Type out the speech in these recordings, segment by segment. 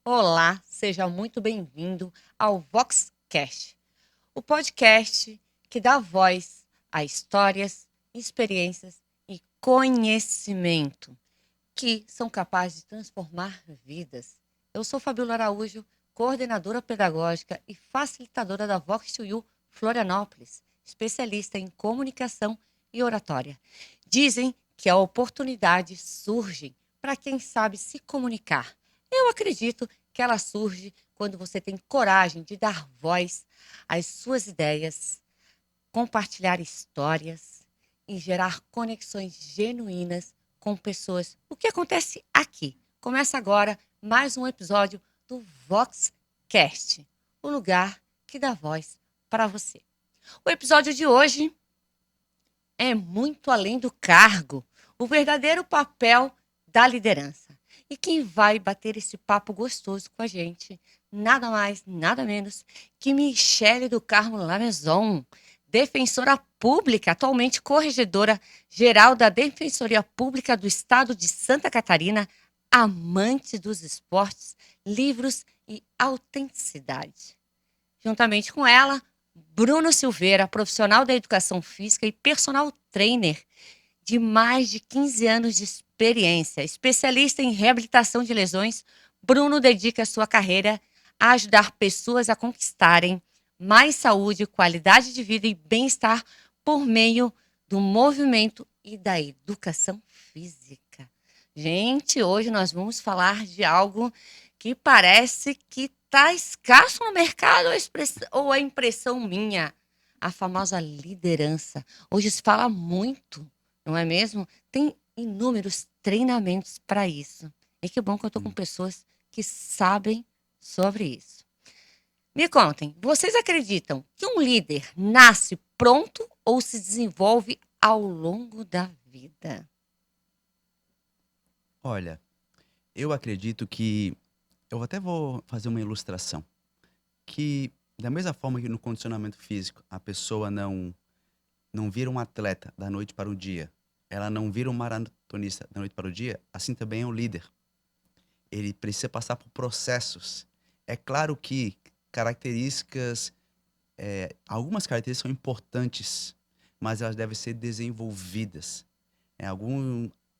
Olá, seja muito bem-vindo ao VoxCast, o podcast que dá voz a histórias, experiências e conhecimento que são capazes de transformar vidas. Eu sou Fabiola Araújo, coordenadora pedagógica e facilitadora da Vox2U Florianópolis, especialista em comunicação e oratória. Dizem que a oportunidade surge para quem sabe se comunicar. Eu acredito que ela surge quando você tem coragem de dar voz às suas ideias, compartilhar histórias e gerar conexões genuínas com pessoas. O que acontece aqui? Começa agora mais um episódio do VoxCast, o lugar que dá voz para você. O episódio de hoje é muito além do cargo, o verdadeiro papel da liderança. E quem vai bater esse papo gostoso com a gente, nada mais, nada menos que Michele do Carmo Lameson, defensora pública, atualmente corregedora geral da Defensoria Pública do Estado de Santa Catarina, amante dos esportes, livros e autenticidade. Juntamente com ela, Bruno Silveira, profissional da educação física e personal trainer de mais de 15 anos de experiência, especialista em reabilitação de lesões. Bruno dedica sua carreira a ajudar pessoas a conquistarem mais saúde, qualidade de vida e bem-estar por meio do movimento e da educação física. Gente, hoje nós vamos falar de algo que parece que está escasso no mercado ou é impressão minha? A famosa liderança. Hoje se fala muito, não é mesmo? Tem inúmeros treinamentos para isso. E que bom que eu estou com Hum. pessoas que sabem sobre isso. Me contem, vocês acreditam que um líder nasce pronto ou se desenvolve ao longo da vida? Olha, eu acredito que eu até vou fazer uma ilustração, que da mesma forma que no condicionamento físico a pessoa não vira um atleta da noite para o dia, ela não vira um maratonista da noite para o dia, assim também é um líder. Ele precisa passar por processos. É claro que características, algumas características são importantes, mas elas devem ser desenvolvidas. É,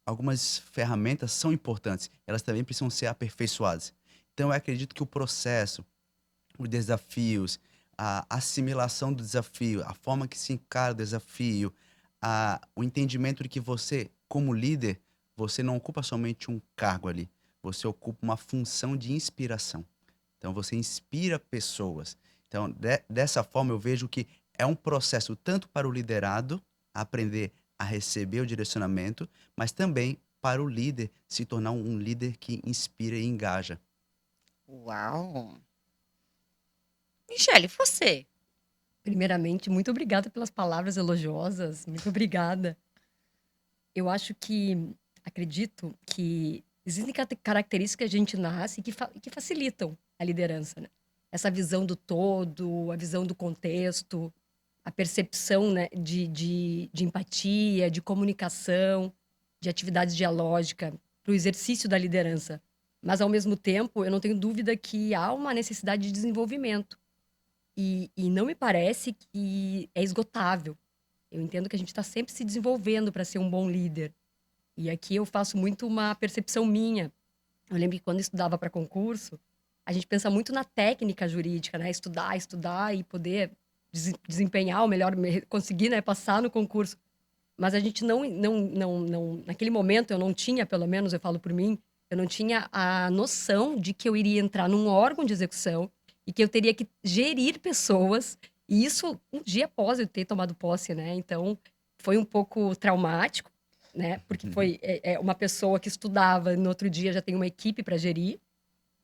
algumas ferramentas são importantes, elas também precisam ser aperfeiçoadas. Então, eu acredito que o processo, os desafios, a assimilação do desafio, a forma que se encara o desafio, o entendimento de que você, como líder, você não ocupa somente um cargo ali, você ocupa uma função de inspiração. Então, você inspira pessoas. Então, dessa forma, eu vejo que é um processo tanto para o liderado aprender a receber o direcionamento, mas também para o líder se tornar um líder que inspira e engaja. Uau! Michele, você? Primeiramente, muito obrigada pelas palavras elogiosas, muito obrigada. Eu acho que, acredito que existem características que a gente nasce que facilitam a liderança, né? Essa visão do todo, a visão do contexto, a percepção, né, de empatia, de comunicação, de atividade dialógica para o exercício da liderança. Mas, ao mesmo tempo, eu não tenho dúvida que há uma necessidade de desenvolvimento. E não me parece que é esgotável. Eu entendo que a gente está sempre se desenvolvendo para ser um bom líder. E aqui eu faço muito uma percepção minha. Eu lembro que quando eu estudava para concurso, a gente pensa muito na técnica jurídica, né? Estudar, estudar e poder desempenhar o melhor, conseguir, né, passar no concurso. Mas a gente naquele momento eu não tinha, pelo menos eu falo por mim, eu não tinha a noção de que eu iria entrar num órgão de execução e que eu teria que gerir pessoas, e isso um dia após eu ter tomado posse, né? Então, foi um pouco traumático, né? Porque foi uma pessoa que estudava, no outro dia já tem uma equipe para gerir,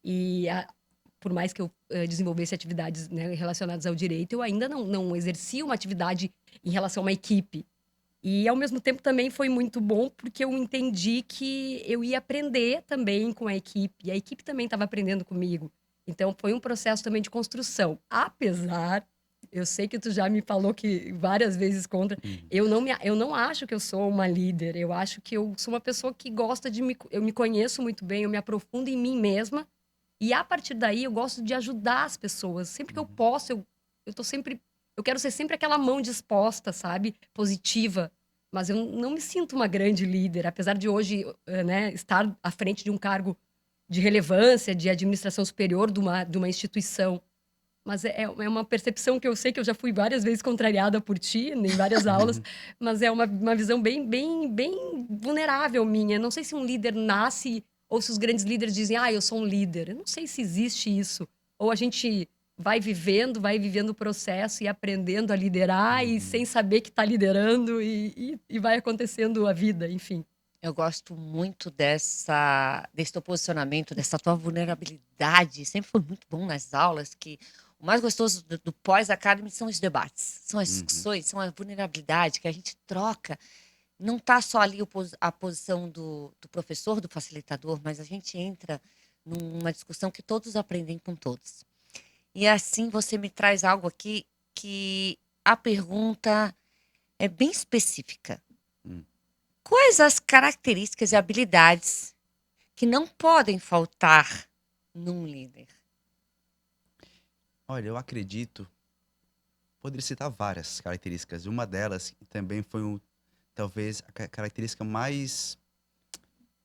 e por mais que eu desenvolvesse atividades, né, relacionadas ao direito, eu ainda não exercia uma atividade em relação a uma equipe. E, ao mesmo tempo, também foi muito bom, porque eu entendi que eu ia aprender também com a equipe, e a equipe também estava aprendendo comigo. Então, foi um processo também de construção. Apesar, eu sei que tu já me falou que várias vezes contra, Uhum. eu não acho que eu sou uma líder, eu acho que eu sou uma pessoa que gosta eu me conheço muito bem, eu me aprofundo em mim mesma, E a partir daí eu gosto de ajudar as pessoas. Sempre que eu posso, eu tô sempre. Eu quero ser sempre aquela mão disposta, sabe? Positiva. Mas eu não me sinto uma grande líder, apesar de hoje, né, estar à frente de um cargo de relevância, de administração superior de uma instituição. Mas é uma percepção que eu sei que eu já fui várias vezes contrariada por ti, em várias aulas, mas é uma visão bem vulnerável minha. Não sei se um líder nasce ou se os grandes líderes dizem, eu sou um líder. Eu não sei se existe isso. Ou a gente vai vivendo o processo e aprendendo a liderar e sem saber que está liderando e vai acontecendo a vida, enfim. Eu gosto muito desse teu posicionamento, dessa tua vulnerabilidade. Sempre foi muito bom nas aulas, que o mais gostoso do pós-academy são os debates, são as discussões, são a vulnerabilidade que a gente troca. Não está só ali a posição do professor, do facilitador, mas a gente entra numa discussão que todos aprendem com todos. E assim você me traz algo aqui que a pergunta é bem específica. Quais as características e habilidades que não podem faltar num líder? Olha, eu acredito, poderia citar várias características. Uma delas também foi talvez a característica mais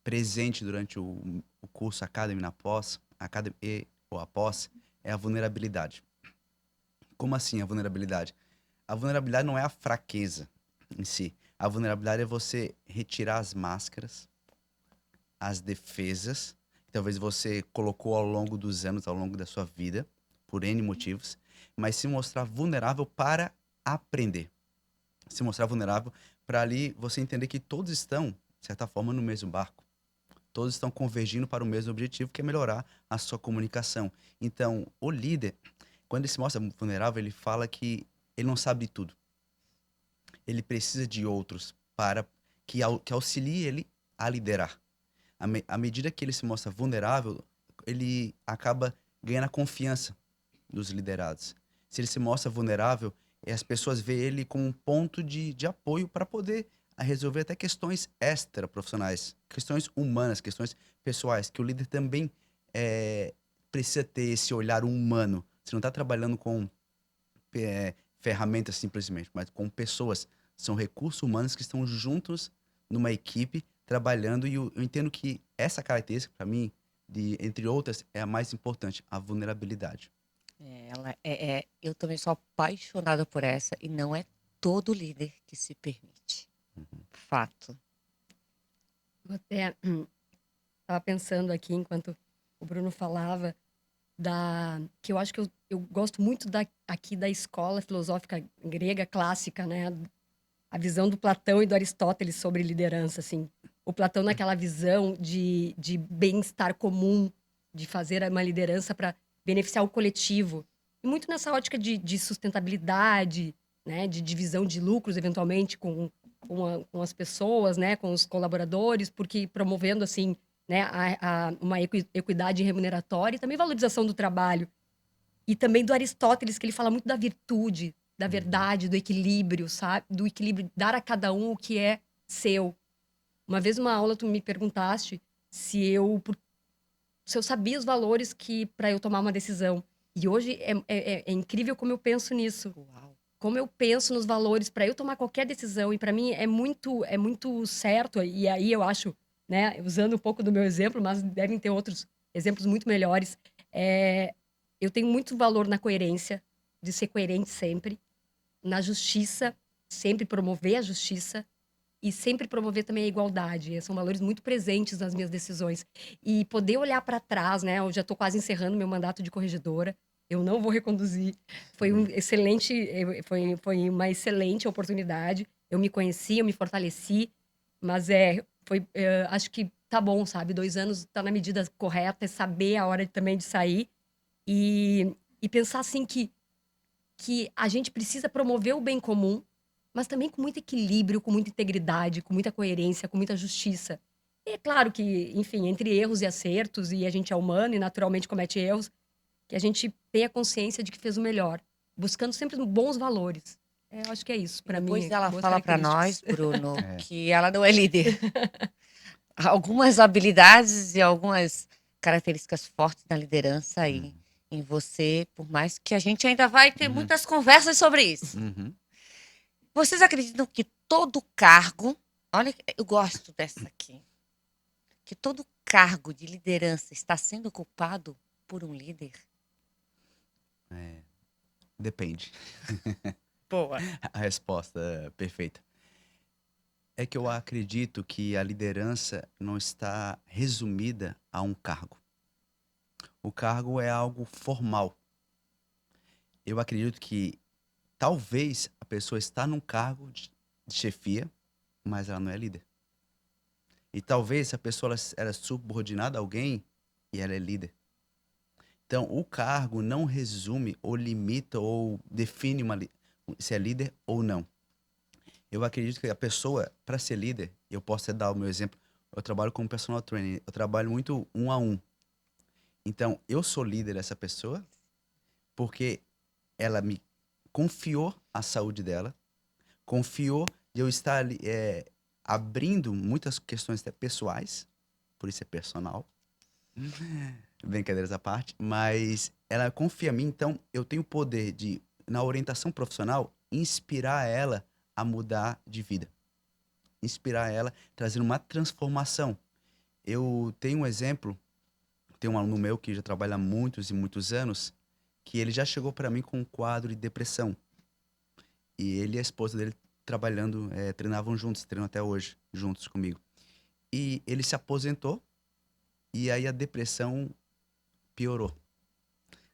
presente durante o curso Academy na pós, Academy ou após, é a vulnerabilidade. Como assim a vulnerabilidade? A vulnerabilidade não é a fraqueza em si. A vulnerabilidade é você retirar as máscaras, as defesas, que talvez você colocou ao longo dos anos, ao longo da sua vida, por N motivos, mas se mostrar vulnerável para aprender. Se mostrar vulnerável para ali você entender que todos estão, de certa forma, no mesmo barco. Todos estão convergindo para o mesmo objetivo, que é melhorar a sua comunicação. Então, o líder, quando ele se mostra vulnerável, ele fala que ele não sabe de tudo. Ele precisa de outros para que auxilie ele a liderar. À medida que ele se mostra vulnerável, ele acaba ganhando a confiança dos liderados. Se ele se mostra vulnerável, as pessoas veem ele como um ponto de apoio para poder resolver até questões extra-profissionais, questões humanas, questões pessoais, que o líder também precisa ter esse olhar humano. Você não está trabalhando com ferramentas simplesmente, mas com pessoas. São recursos humanos que estão juntos numa equipe trabalhando, e eu entendo que essa característica, para mim, entre outras, é a mais importante, a vulnerabilidade. Eu também sou apaixonada por essa, e não é todo líder que se permite. Fato. Eu até estava pensando aqui, enquanto o Bruno falava, que eu acho que eu gosto muito aqui da escola filosófica grega clássica, né? A visão do Platão e do Aristóteles sobre liderança, assim. O Platão naquela visão de bem-estar comum, de fazer uma liderança para beneficiar o coletivo. E muito nessa ótica de sustentabilidade, né? De divisão de lucros, eventualmente, com as pessoas, né? Com os colaboradores, porque promovendo, assim, né? Uma equidade remuneratória e também valorização do trabalho. E também do Aristóteles, que ele fala muito da virtude, da verdade, do equilíbrio, sabe? Do equilíbrio, dar a cada um o que é seu. Uma vez numa aula tu me perguntaste se eu sabia os valores que para eu tomar uma decisão. E hoje é incrível como eu penso nisso. Uau. Como eu penso nos valores para eu tomar qualquer decisão. E para mim é muito certo. E aí eu acho, né, usando um pouco do meu exemplo, mas devem ter outros exemplos muito melhores. Eu tenho muito valor na coerência, de ser coerente sempre. Na justiça, sempre promover a justiça. E sempre promover também a igualdade. São valores muito presentes nas minhas decisões. E poder olhar para trás, né? Eu já estou quase encerrando meu mandato de corregedora. Eu não vou reconduzir. Foi foi uma excelente oportunidade. Eu me conheci, eu me fortaleci. Mas acho que tá bom, sabe? 2 anos tá na medida correta, é saber a hora também de sair. E pensar assim que a gente precisa promover o bem comum, mas também com muito equilíbrio, com muita integridade, com muita coerência, com muita justiça. E é claro que, enfim, entre erros e acertos, e a gente é humano e naturalmente comete erros, que a gente tenha consciência de que fez o melhor, buscando sempre bons valores. Eu acho que é isso, para mim. Depois ela boas fala para nós, características. Bruno, que ela não é líder. Algumas habilidades e algumas características fortes na liderança aí Uhum. em você, por mais que a gente ainda vai ter Uhum. muitas conversas sobre isso. Uhum. Vocês acreditam que todo cargo, olha, eu gosto dessa aqui, que todo cargo de liderança está sendo ocupado por um líder? Depende. Boa. A resposta perfeita. É que eu acredito que a liderança não está resumida a um cargo. O cargo é algo formal. Eu acredito que talvez a pessoa está num cargo de chefia, mas ela não é líder. E talvez a pessoa ela é subordinada a alguém e ela é líder. Então, o cargo não resume ou limita ou define se é líder ou não. Eu acredito que a pessoa, para ser líder, eu posso até dar o meu exemplo, eu trabalho como personal trainer, eu trabalho muito 1 a 1. Então, eu sou líder dessa pessoa porque ela me confiou a saúde dela, confiou de eu estar ali, abrindo muitas questões até pessoais, por isso é personal, brincadeiras à parte, mas ela confia em mim, então eu tenho o poder de, na orientação profissional, inspirar ela a mudar de vida. Inspirar ela, trazer uma transformação. Eu tenho um exemplo, tem um aluno meu que já trabalha há muitos e muitos anos, que ele já chegou para mim com um quadro de depressão. E ele e a esposa dele trabalhando, treinavam juntos, treinam até hoje, juntos comigo. E ele se aposentou, e aí a depressão piorou.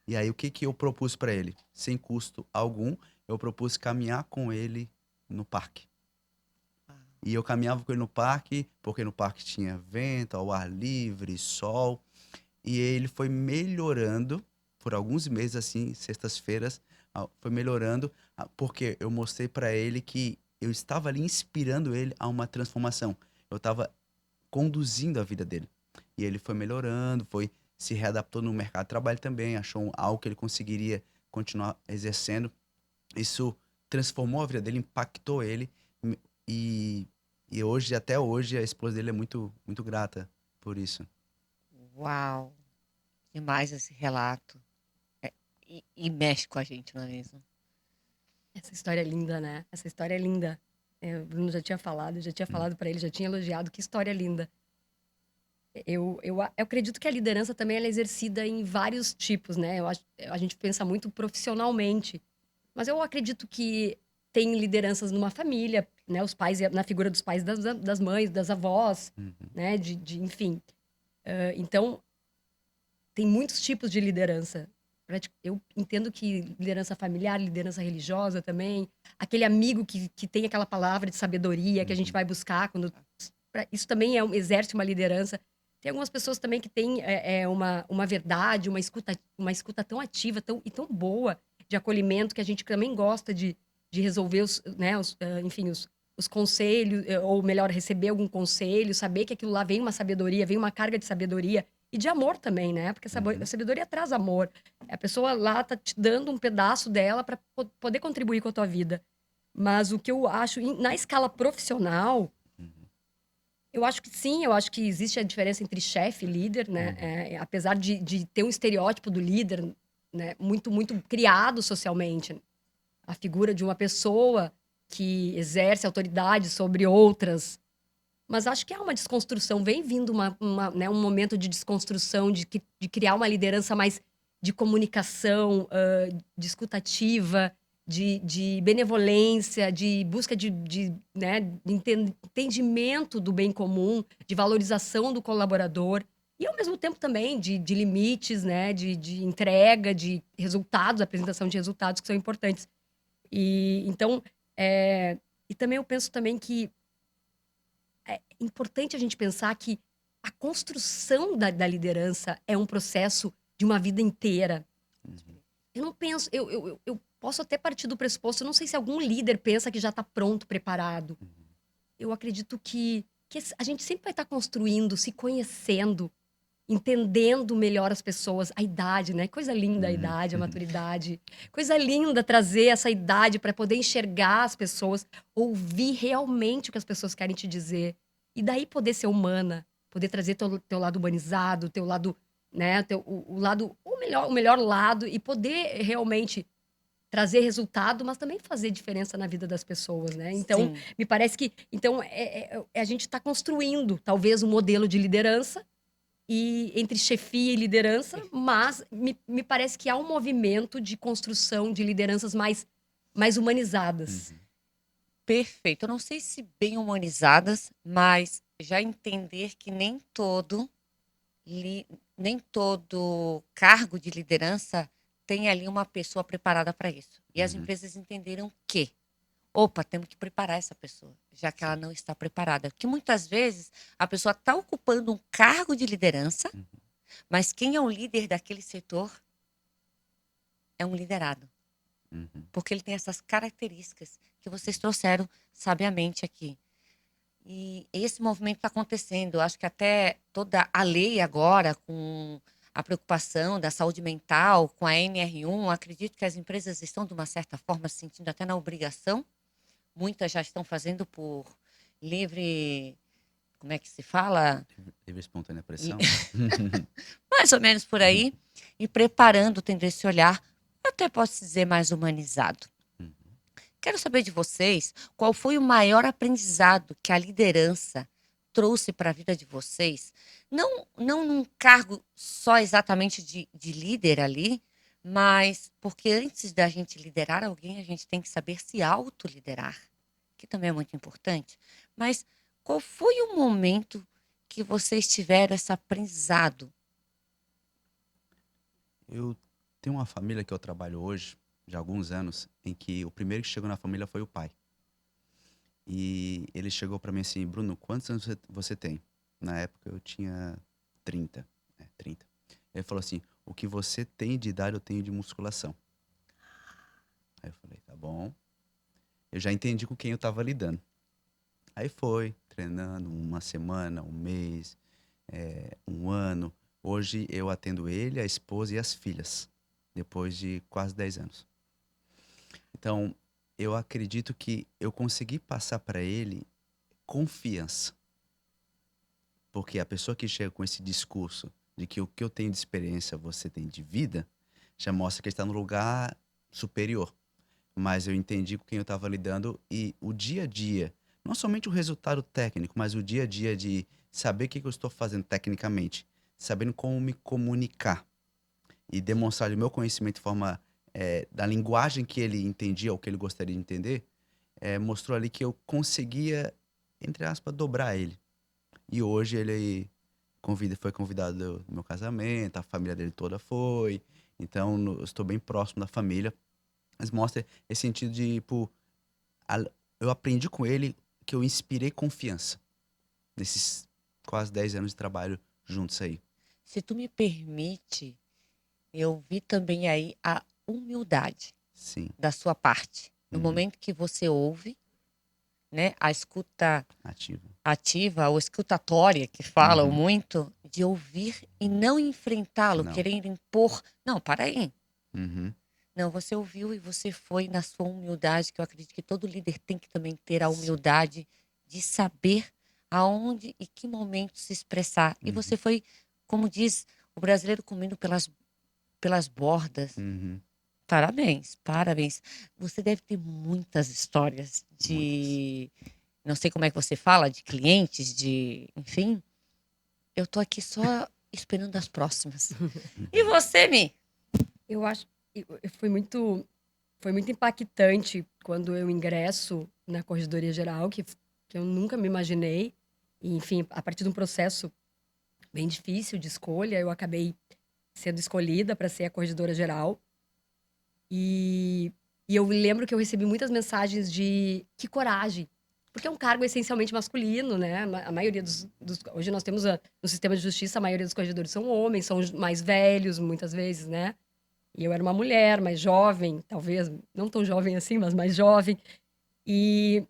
E aí o que que eu propus para ele? Sem custo algum, eu propus caminhar com ele no parque. E eu caminhava com ele no parque, porque no parque tinha vento, ao ar livre, sol. E ele foi melhorando por alguns meses, assim, sextas-feiras, foi melhorando, porque eu mostrei para ele que eu estava ali inspirando ele a uma transformação. Eu estava conduzindo a vida dele. E ele foi melhorando, foi se readaptou no mercado de trabalho também, achou algo que ele conseguiria continuar exercendo. Isso transformou a vida dele, impactou ele. E, e hoje, até hoje, a esposa dele é muito, muito grata por isso. Uau, demais esse relato. E mexe com a gente, não é mesmo? Essa história é linda, né? Essa história é linda. O Bruno já tinha falado, eu já tinha falado para ele, já tinha elogiado. Que história linda. Eu acredito que a liderança também ela é exercida em vários tipos, né? A gente pensa muito profissionalmente. Mas eu acredito que tem lideranças numa família, né? Os pais, na figura dos pais, das mães, das avós, Uhum. né? Enfim. Então, tem muitos tipos de liderança. Eu entendo que liderança familiar, liderança religiosa também. Aquele amigo que tem aquela palavra de sabedoria que a gente vai buscar quando... Isso também exerce uma liderança. Tem algumas pessoas também que têm uma verdade, uma escuta tão ativa e tão boa de acolhimento que a gente também gosta de resolver enfim, os conselhos, ou melhor, receber algum conselho, saber que aquilo lá vem uma sabedoria, vem uma carga de sabedoria e de amor também, né? Porque a sabedoria traz amor. A pessoa lá tá te dando um pedaço dela para poder contribuir com a tua vida. Mas o que eu acho, na escala profissional, eu acho que sim, eu acho que existe a diferença entre chefe e líder, né? Apesar de ter um estereótipo do líder, né? Muito, muito criado socialmente. A figura de uma pessoa que exerce autoridade sobre outras. Mas acho que é uma desconstrução. Vem vindo né, um momento de desconstrução, de criar uma liderança mais de comunicação, de escutativa, de benevolência, de busca né, de entendimento do bem comum, de valorização do colaborador. E, ao mesmo tempo, também de limites, né, de entrega, de resultados, apresentação de resultados que são importantes. Então, e também eu penso também que é importante a gente pensar que a construção da liderança é um processo de uma vida inteira. Eu não penso, eu posso até partir do pressuposto, eu não sei se algum líder pensa que já está pronto, preparado. Eu acredito que a gente sempre vai estar construindo, se conhecendo, entendendo melhor as pessoas, a idade, né? Coisa linda a idade, a maturidade. Coisa linda trazer essa idade para poder enxergar as pessoas, ouvir realmente o que as pessoas querem te dizer. E daí poder ser humana, poder trazer teu lado humanizado, teu lado né? O lado, o melhor lado e poder realmente trazer resultado, mas também fazer diferença na vida das pessoas, né? Então, Sim. me parece que então a gente está construindo talvez um modelo de liderança e entre chefia e liderança, mas me parece que há um movimento de construção de lideranças mais humanizadas. Perfeito. Eu não sei se bem humanizadas, mas já entender que nem todo cargo de liderança tem ali uma pessoa preparada para isso. E as Uhum. empresas entenderam que, opa, temos que preparar essa pessoa, já que ela não está preparada. Porque muitas vezes a pessoa está ocupando um cargo de liderança, Uhum. mas quem é o líder daquele setor é um liderado. Uhum. Porque ele tem essas características que vocês trouxeram sabiamente aqui. E esse movimento está acontecendo. Eu acho que até toda a lei agora, com a preocupação da saúde mental, com a NR1, acredito que as empresas estão, de uma certa forma, se sentindo até na obrigação. Muitas já estão fazendo por livre. Como é que se fala? Livre espontânea pressão. Mais ou menos por aí. E preparando, tendo esse olhar, até posso dizer, mais humanizado. Uhum. Quero saber de vocês qual foi o maior aprendizado que a liderança trouxe para a vida de vocês. Não num cargo só exatamente de líder ali, mas porque antes da gente liderar alguém, a gente tem que saber se autoliderar, que também é muito importante. Mas qual foi o momento que vocês tiveram esse aprendizado? Eu tenho uma família que eu trabalho hoje, já há alguns anos, em que o primeiro que chegou na família foi o pai. E ele chegou para mim assim: Bruno, quantos anos você tem? Na época eu tinha 30. 30. Ele falou assim: o que você tem de idade eu tenho de musculação. Aí eu falei: tá bom. Eu já entendi com quem eu estava lidando. Aí foi, treinando uma semana, um mês, um ano. Hoje eu atendo ele, a esposa e as filhas, depois de quase 10 anos. Então, eu acredito que eu consegui passar para ele confiança. Porque a pessoa que chega com esse discurso de que o que eu tenho de experiência você tem de vida, já mostra que ele está no lugar superior. Mas eu entendi com quem eu estava lidando e o dia a dia, não somente o resultado técnico, mas o dia a dia de saber o que eu estou fazendo tecnicamente, sabendo como me comunicar e demonstrar o meu conhecimento de forma da linguagem que ele entendia ou que ele gostaria de entender, mostrou ali que eu conseguia, entre aspas, dobrar ele. E hoje ele foi convidado no meu casamento, a família dele toda foi. Então, eu estou bem próximo da família. Mas mostra esse sentido de, tipo, eu aprendi com ele que eu inspirei confiança nesses quase 10 anos de trabalho juntos aí. Se tu me permite, eu vi também aí a humildade Sim. da sua parte. No Uhum. momento que você ouve, né, a escuta Ativo. ativa ou escutatória, que falam Uhum. muito, de ouvir e não enfrentá-lo, Não. querendo impor. Não, para aí. Uhum. Não, você ouviu e você foi na sua humildade, que eu acredito que todo líder tem que também ter a Sim. humildade de saber aonde e que momento se expressar. E Uhum. você foi, como diz o brasileiro, comendo pelas bordas. Uhum. Parabéns, parabéns. Você deve ter muitas histórias de, não sei como é que você fala, de clientes, enfim. Eu tô aqui só esperando as próximas. E você, Mi? Eu acho que foi muito impactante quando eu ingresso na Corregedoria Geral, que eu nunca me imaginei. E, enfim, a partir de um processo bem difícil de escolha, eu acabei sendo escolhida para ser a Corregedora Geral. E eu lembro que eu recebi muitas mensagens de que coragem, porque é um cargo essencialmente masculino, né? A maioria hoje nós temos no sistema de justiça, a maioria dos corregedores são homens, são os mais velhos, muitas vezes, né? E eu era uma mulher mais jovem, talvez não tão jovem assim, mas mais jovem. E,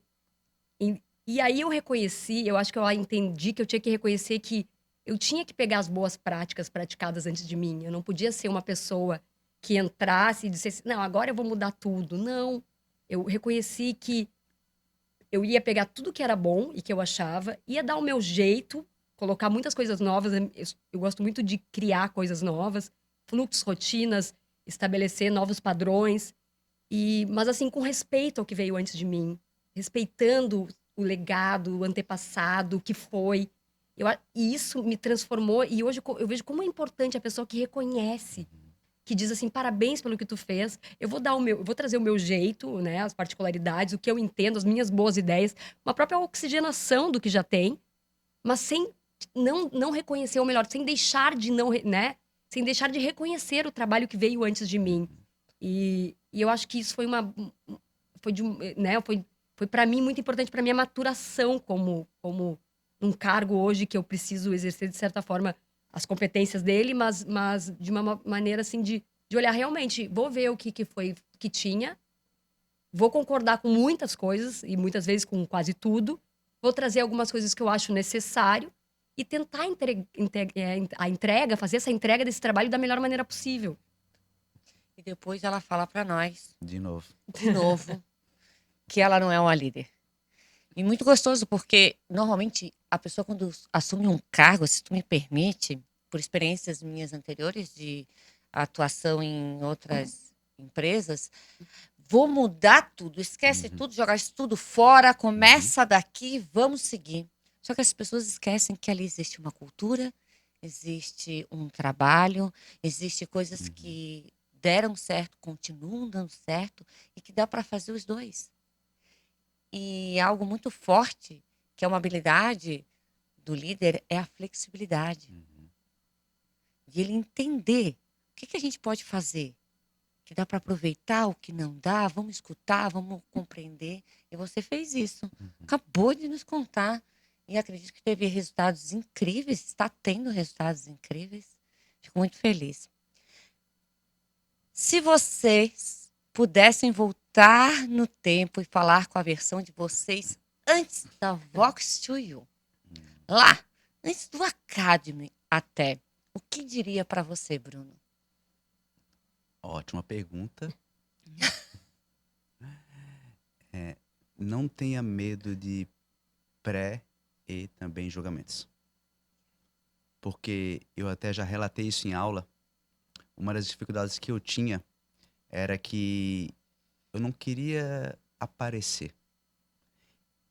e aí eu reconheci, eu acho que eu entendi que eu tinha que reconhecer que eu tinha que pegar as boas práticas praticadas antes de mim. Eu não podia ser uma pessoa que entrasse e dissesse, não, agora eu vou mudar tudo. Não. Eu reconheci que eu ia pegar tudo que era bom e que eu achava, ia dar o meu jeito colocar muitas coisas novas. Eu gosto muito de criar coisas novas, fluxos, rotinas, estabelecer novos padrões. Mas assim, com respeito ao que veio antes de mim. Respeitando o legado, o antepassado, o que foi. E isso me transformou. E hoje eu vejo como é importante a pessoa que reconhece, que diz assim, parabéns pelo que tu fez. Eu vou trazer o meu jeito, né, as particularidades, o que eu entendo, as minhas boas ideias, uma própria oxigenação do que já tem, mas sem não reconhecer, ou melhor, sem deixar de não, né, sem deixar de reconhecer o trabalho que veio antes de mim. E eu acho que isso foi para mim muito importante para minha maturação como um cargo hoje que eu preciso exercer de certa forma as competências dele, mas de uma maneira assim de olhar realmente, vou ver o que foi que tinha, vou concordar com muitas coisas e muitas vezes com quase tudo, vou trazer algumas coisas que eu acho necessário e tentar fazer essa entrega desse trabalho da melhor maneira possível. E depois ela fala para nós, De novo. que ela não é uma líder. E muito gostoso, porque normalmente a pessoa quando assume um cargo, se tu me permite, por experiências minhas anteriores de atuação em outras empresas, vou mudar tudo, esquece tudo, jogar isso tudo fora, começa daqui, vamos seguir. Só que as pessoas esquecem que ali existe uma cultura, existe um trabalho, existe coisas que deram certo, continuam dando certo e que dá para fazer os dois. E algo muito forte, que é uma habilidade do líder, é a flexibilidade. De ele entender o que a gente pode fazer, que dá para aproveitar, o que não dá, vamos escutar, vamos compreender. E você fez isso. Acabou de nos contar. E acredito que teve resultados incríveis, está tendo resultados incríveis. Fico muito feliz. Se vocês pudessem voltar no tempo e falar com a versão de vocês antes da Vox to You, lá, antes do Academy até, o que diria para você, Bruno? Ótima pergunta. Não tenha medo de pré e também julgamentos. Porque eu até já relatei isso em aula. Uma das dificuldades que eu tinha era que eu não queria aparecer.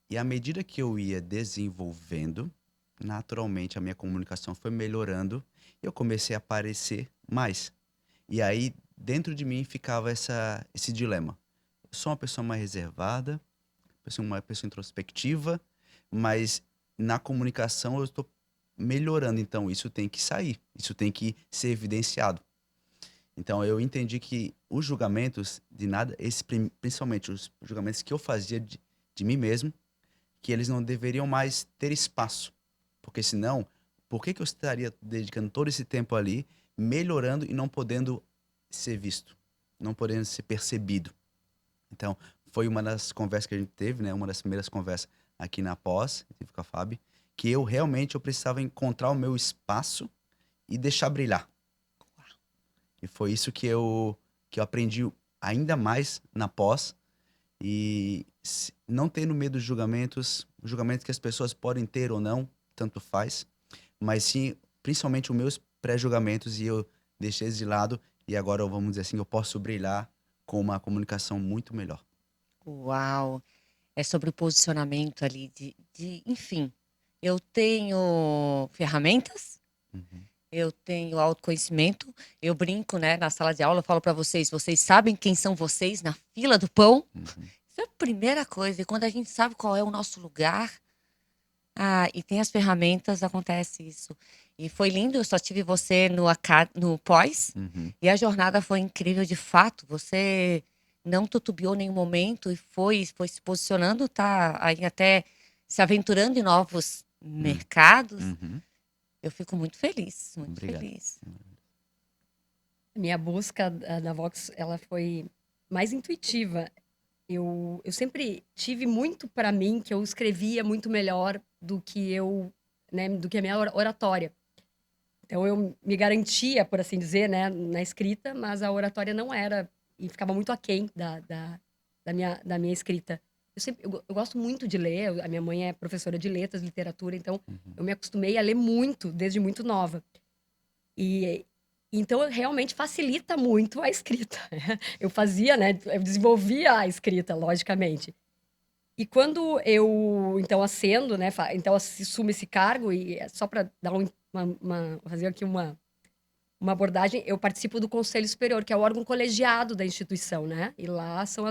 E à medida que eu ia desenvolvendo, naturalmente a minha comunicação foi melhorando e eu comecei a aparecer mais. E aí, dentro de mim, ficava esse dilema. Eu sou uma pessoa mais reservada, uma pessoa introspectiva, mas na comunicação eu estou melhorando. Então, isso tem que sair, isso tem que ser evidenciado. Então, eu entendi que os julgamentos de nada, principalmente os julgamentos que eu fazia de mim mesmo, que eles não deveriam mais ter espaço. Porque senão, por que eu estaria dedicando todo esse tempo ali, melhorando e não podendo ser visto, não podendo ser percebido? Então, foi uma das conversas que a gente teve, né? Uma das primeiras conversas aqui na pós, tive com a Fábio, que eu precisava encontrar o meu espaço e deixar brilhar. E foi isso que eu aprendi ainda mais na pós. E não tendo medo dos julgamentos que as pessoas podem ter ou não, tanto faz. Mas sim, principalmente os meus pré-julgamentos, e eu deixei eles de lado. E agora, vamos dizer assim, eu posso brilhar com uma comunicação muito melhor. Uau! É sobre o posicionamento ali enfim, eu tenho ferramentas, eu tenho autoconhecimento, eu brinco, né, na sala de aula, eu falo para vocês sabem quem são vocês na fila do pão? Isso é a primeira coisa. E quando a gente sabe qual é o nosso lugar, e tem as ferramentas, acontece isso. E foi lindo, eu só tive você no pós, e a jornada foi incrível de fato. Você não tutubiou em nenhum momento e foi se posicionando, tá aí até se aventurando em novos mercados. Eu fico muito feliz, muito Obrigado. feliz. Minha busca na Vox, ela foi mais intuitiva. Eu sempre tive muito para mim que eu escrevia muito melhor do que do que a minha oratória. Então eu me garantia, por assim dizer, né, na escrita, mas a oratória não era e ficava muito aquém da minha escrita. eu gosto muito de ler. A minha mãe é professora de letras, literatura, então Uhum. eu me acostumei a ler muito desde muito nova. E então realmente facilita muito a escrita. Eu fazia, né? Eu desenvolvia a escrita, logicamente. E quando eu então assendo, né? Então assumo esse cargo e só para dar fazer aqui uma abordagem, eu participo do Conselho Superior, que é o órgão colegiado da instituição, né? E lá são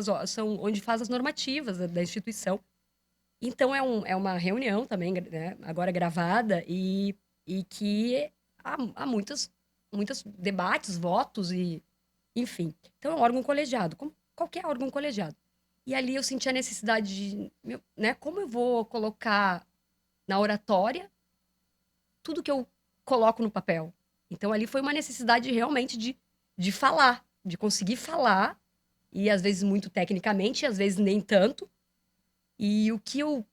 onde faz as normativas da instituição. Então é uma reunião também, né? Agora gravada, e que há muitos debates, votos, e enfim. Então é um órgão colegiado, como qualquer órgão colegiado. E ali eu senti a necessidade né? Como eu vou colocar na oratória tudo que eu coloco no papel? Então ali foi uma necessidade realmente de falar, de conseguir falar, e às vezes muito tecnicamente, às vezes nem tanto. E o que eu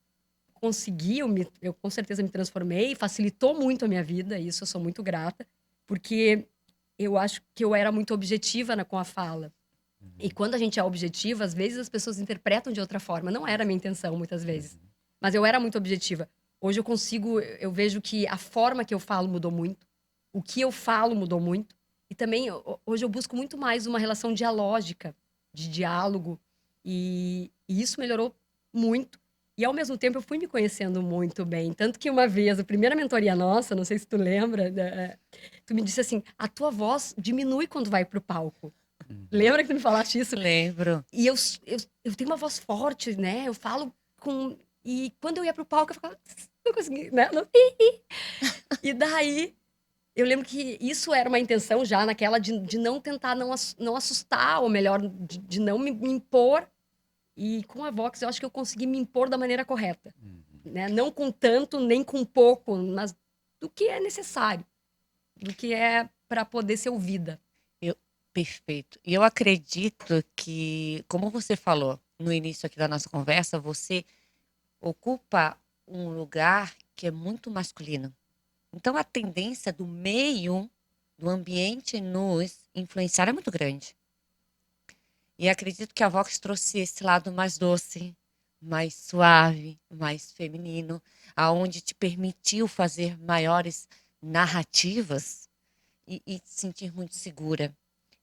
consegui, eu com certeza me transformei, facilitou muito a minha vida, e isso eu sou muito grata, porque eu acho que eu era muito objetiva com a fala. E quando a gente é objetiva, às vezes as pessoas interpretam de outra forma. Não era a minha intenção, muitas vezes. Mas eu era muito objetiva. Hoje eu vejo que a forma que eu falo mudou muito. O que eu falo mudou muito. E também, hoje eu busco muito mais uma relação dialógica, de diálogo. E isso melhorou muito. E ao mesmo tempo eu fui me conhecendo muito bem. Tanto que uma vez, a primeira mentoria nossa, não sei se tu lembra, tu me disse assim: a tua voz diminui quando vai pro palco. Uhum. Lembra que tu me falaste isso? Lembro. E eu tenho uma voz forte, né? Eu falo com. E quando eu ia pro palco, eu ficava. Não consegui, né? Não... E daí, eu lembro que isso era uma intenção já naquela de não tentar não assustar, ou melhor, de não me impor. E com a Vox, eu acho que eu consegui me impor da maneira correta. Né? Não com tanto, nem com pouco, mas do que é necessário. Do que é para poder ser ouvida. Perfeito. E eu acredito que, como você falou no início aqui da nossa conversa, você ocupa um lugar que é muito masculino. Então, a tendência do meio, do ambiente nos influenciar é muito grande. E acredito que a Vox trouxe esse lado mais doce, mais suave, mais feminino, aonde te permitiu fazer maiores narrativas e te sentir muito segura.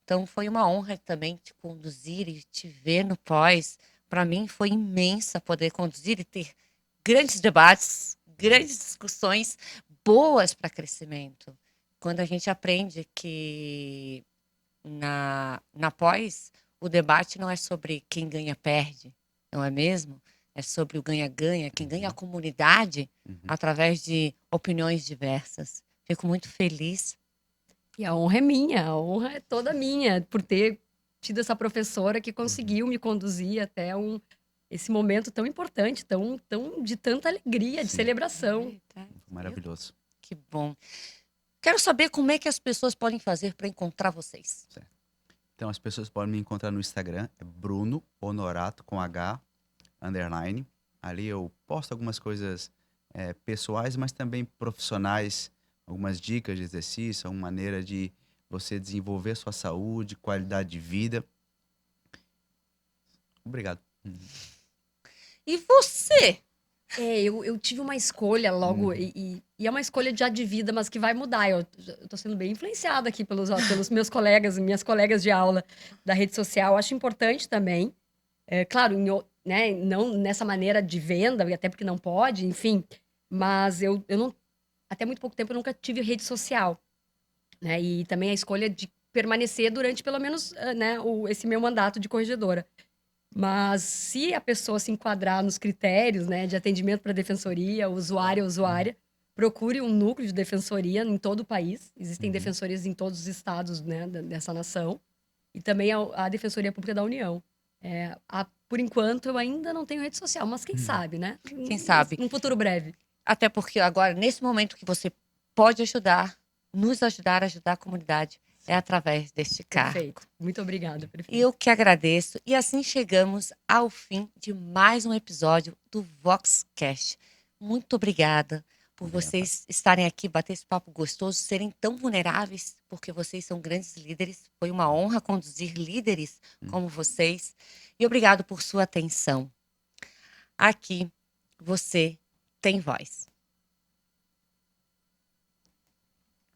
Então, foi uma honra também te conduzir e te ver no pós. Para mim, foi imensa poder conduzir e ter grandes debates, grandes discussões boas para crescimento. Quando a gente aprende que na pós, o debate não é sobre quem ganha, perde, não é mesmo? É sobre o ganha-ganha, quem ganha a comunidade através de opiniões diversas. Fico muito feliz. E a honra é minha, a honra é toda minha, por ter tido essa professora que conseguiu me conduzir até esse momento tão importante, tão de tanta alegria, de Sim. celebração. Maravilhoso. Que bom. Quero saber como é que as pessoas podem fazer para encontrar vocês. Então as pessoas podem me encontrar no Instagram, é Bruno Honorato com H _. Ali eu posto algumas coisas pessoais, mas também profissionais, algumas dicas de exercício, uma maneira de você desenvolver sua saúde, qualidade de vida. Obrigado. E você? Eu tive uma escolha logo, e é uma escolha já de vida, mas que vai mudar. Eu tô sendo bem influenciada aqui pelos meus colegas, minhas colegas de aula da rede social. Acho importante também. Claro, né, não nessa maneira de venda, até porque não pode, enfim. Mas eu não, até muito pouco tempo eu nunca tive rede social. Né? E também a escolha de permanecer durante pelo menos né, esse meu mandato de corregedora. Mas se a pessoa se enquadrar nos critérios, né, de atendimento para defensoria, usuário a usuária, procure um núcleo de defensoria em todo o país. Existem defensorias em todos os estados, né, dessa nação. E também a Defensoria Pública da União. Por enquanto, eu ainda não tenho rede social, mas quem sabe, né? Quem sabe? Num futuro breve. Até porque agora, nesse momento que você pode ajudar, nos ajudar a ajudar a comunidade, é através deste cargo. Perfeito. Muito obrigada, prefeito. Eu que agradeço. E assim chegamos ao fim de mais um episódio do VoxCast. Muito obrigada por vocês estarem aqui, bater esse papo gostoso, serem tão vulneráveis, porque vocês são grandes líderes. Foi uma honra conduzir líderes como vocês. E obrigado por sua atenção. Aqui você tem voz.